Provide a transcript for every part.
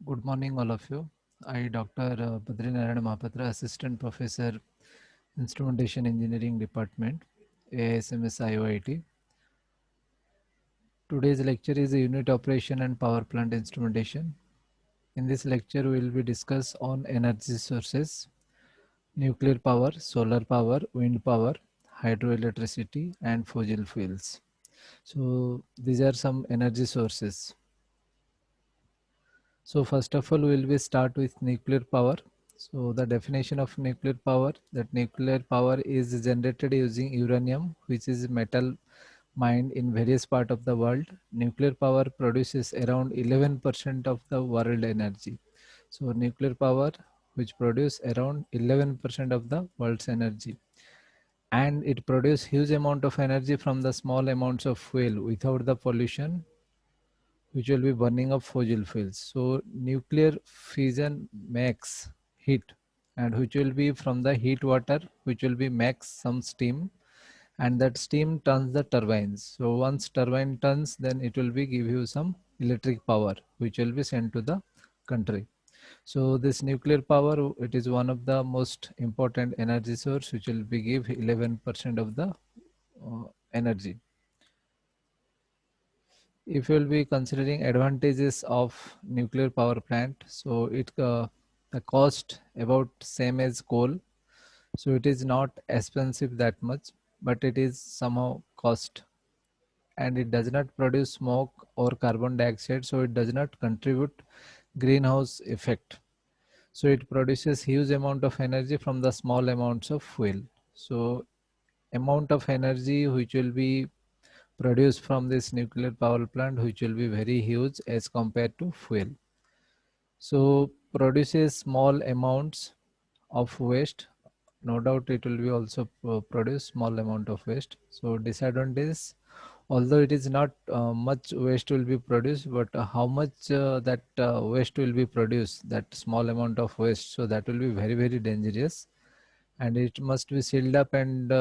Good morning, all of you. I, Dr. Badri Mohapatra, Assistant Professor, Instrumentation Engineering Department, AISMS IOIT. Today's lecture is a unit operation and power plant instrumentation. In this lecture, we will be discuss on energy sources, nuclear power, solar power, wind power, hydroelectricity, and fossil fuels. So these are some energy sources. So first of all, we'll be start with nuclear power. So the definition of nuclear power, that nuclear power is generated using uranium, which is metal mined in various parts of the world. Nuclear power produces around 11% of the world energy. So nuclear power, which produce around 11% of the world's energy. And it produces huge amount of energy from the small amounts of fuel without the pollution which will be burning of fossil fuels. So nuclear fission makes heat and which will be from the heat water which will be makes some steam and that steam turns the turbines. So once turbine turns then it will be give you some electric power which will be sent to the country. So this nuclear power it is one of the most important energy source which will be give 11% of the energy. If you will be considering advantages of nuclear power plant, so it the cost about same as coal, so it is not expensive that much, but it is somehow cost, and it does not produce smoke or carbon dioxide, so it does not contribute greenhouse effect. So it produces huge amount of energy from the small amounts of fuel. So amount of energy which will be produced from this nuclear power plant which will be very huge as compared to fuel. So produces small amounts of waste. No doubt it will be also produce small amount of waste. So disadvantages, although it is not much waste will be produced, but how much that waste will be produced, that small amount of waste, so that will be very very dangerous, and it must be sealed up and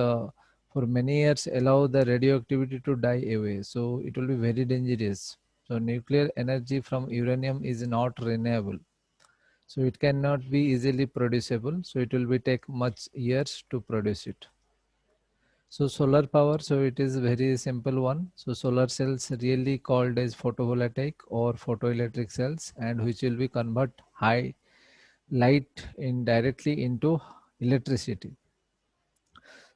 for many years allow the radioactivity to die away, so it will be very dangerous. So nuclear energy from uranium is not renewable, so it cannot be easily producible, so it will be take much years to produce it. So solar power, so it is very simple one. So solar cells really called as photovoltaic or photoelectric cells, and which will be convert high light in directly into electricity.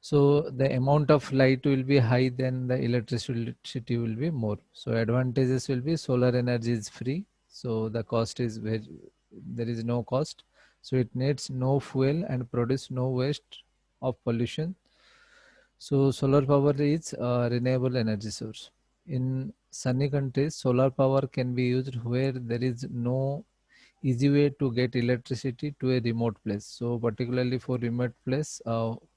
So the amount of light will be high, then the electricity will be more. So advantages will be solar energy is free. So the cost is very, there is no cost. So it needs no fuel and produce no waste of pollution. So solar power is a renewable energy source. In sunny countries, solar power can be used where there is no easy way to get electricity to a remote place. So particularly for remote place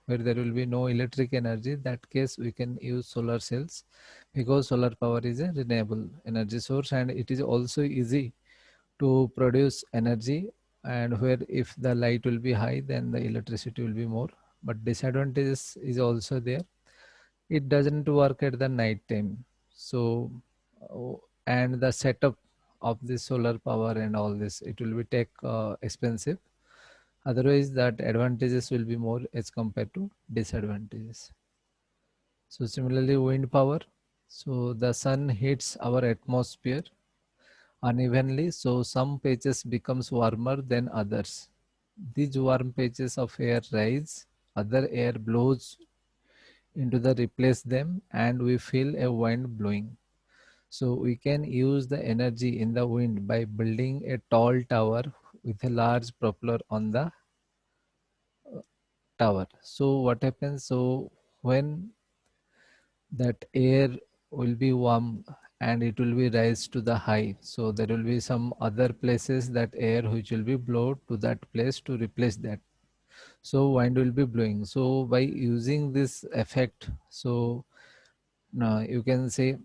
where there will be no electric energy, that case we can use solar cells because solar power is a renewable energy source and it is also easy to produce energy, and where if the light will be high then the electricity will be more. But disadvantages is also there, it doesn't work at the night time. So and the setup of this solar power and all this, it will be take expensive, otherwise that advantages will be more as compared to disadvantages. So similarly wind power, so the sun hits our atmosphere unevenly, so some patches becomes warmer than others. These warm patches of air rise, other air blows into the replace them, and we feel a wind blowing. So we can use the energy in the wind by building a tall tower with a large propeller on the tower. So what happens? So when that air will be warm and it will be rise to the high, so there will be some other places that air which will be blown to that place to replace that. So wind will be blowing. So by using this effect, so now you can say,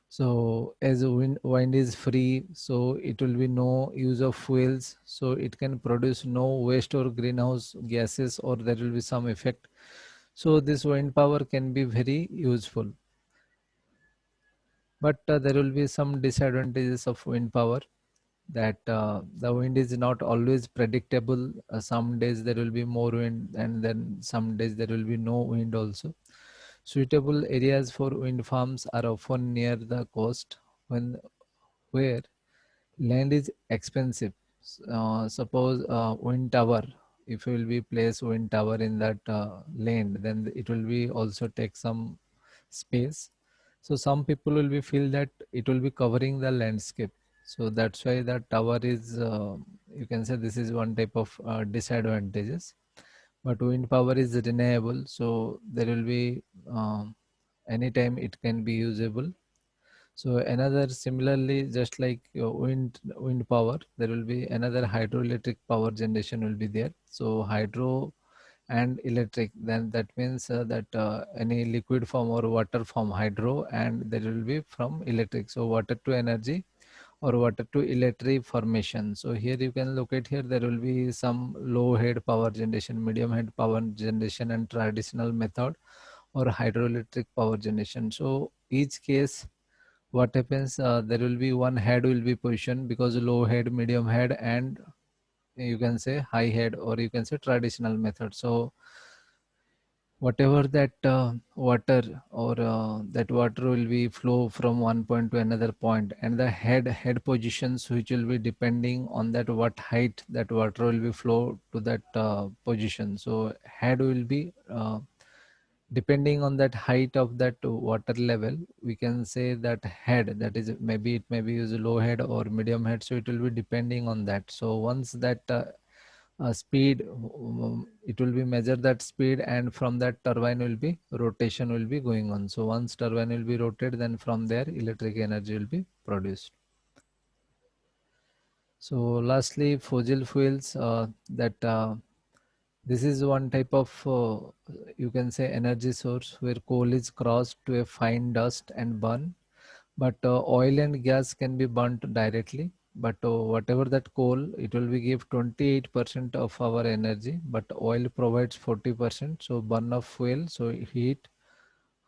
so as the wind is free, so it will be no use of fuels, so it can produce no waste or greenhouse gases, or there will be some effect. So this wind power can be very useful. But there will be some disadvantages of wind power, that the wind is not always predictable. Some days there will be more wind, and then some days there will be no wind also. Suitable areas for wind farms are often near the coast, when where land is expensive. Suppose wind tower, if you will be place wind tower in that land, then it will be also take some space. So some people will be feel that it will be covering the landscape. So that's why the tower is, you can say this is one type of disadvantages. But wind power is renewable, so there will be anytime it can be usable. So another similarly, just like wind power, there will be another hydroelectric power generation will be there. So hydro and electric, then that means that any liquid form or water form hydro, and there will be from electric. So water to energy or water to electric formation. So here you can locate here, there will be some low head power generation, medium head power generation, and traditional method or hydroelectric power generation. So each case, what happens, there will be one head will be positioned, because low head, medium head, and you can say high head, or you can say traditional method. So whatever that water, or that water will be flow from one point to another point, and the head positions which will be depending on that what height that water will be flow to that position. So head will be depending on that height of that water level, we can say that head, that is maybe it may be use low head or medium head, so it will be depending on that. So once that speed, it will be measure that speed, and from that turbine will be rotation will be going on. So once turbine will be rotated, then from there electric energy will be produced. So lastly, fossil fuels, that this is one type of, you can say, energy source where coal is crossed to a fine dust and burn. But oil and gas can be burnt directly. But whatever that coal, it will be give 28% of our energy, but oil provides 40%. So burn of fuel, so heat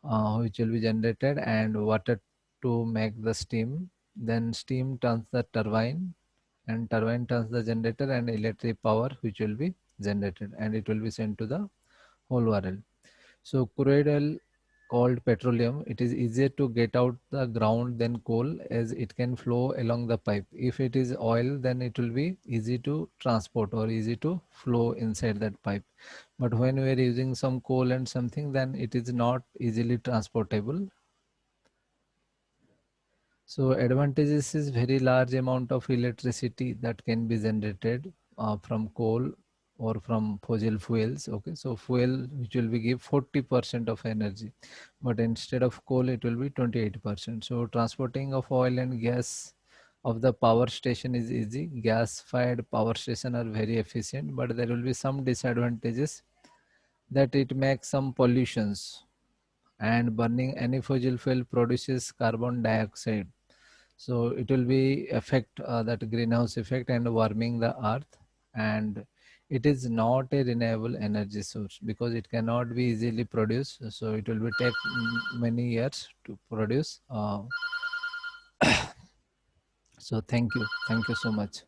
which will be generated, and water to make the steam. Then steam turns the turbine, and turbine turns the generator, and electric power which will be generated, and it will be sent to the whole world. So crude oil, called petroleum, it is easier to get out the ground than coal, as it can flow along the pipe. If it is oil, then it will be easy to transport or easy to flow inside that pipe. But when we are using some coal and something, then it is not easily transportable. So advantages is very large amount of electricity that can be generated from coal or from fossil fuels. Okay, so fuel which will be give 40% of energy, but instead of coal it will be 28%. So transporting of oil and gas of the power station is easy. Gas fired power station are very efficient, but there will be some disadvantages, that it makes some pollutions, and burning any fossil fuel produces carbon dioxide, so it will be affect that greenhouse effect and warming the earth. And it is not a renewable energy source, because it cannot be easily produced, so it will be take many years to produce. So thank you so much.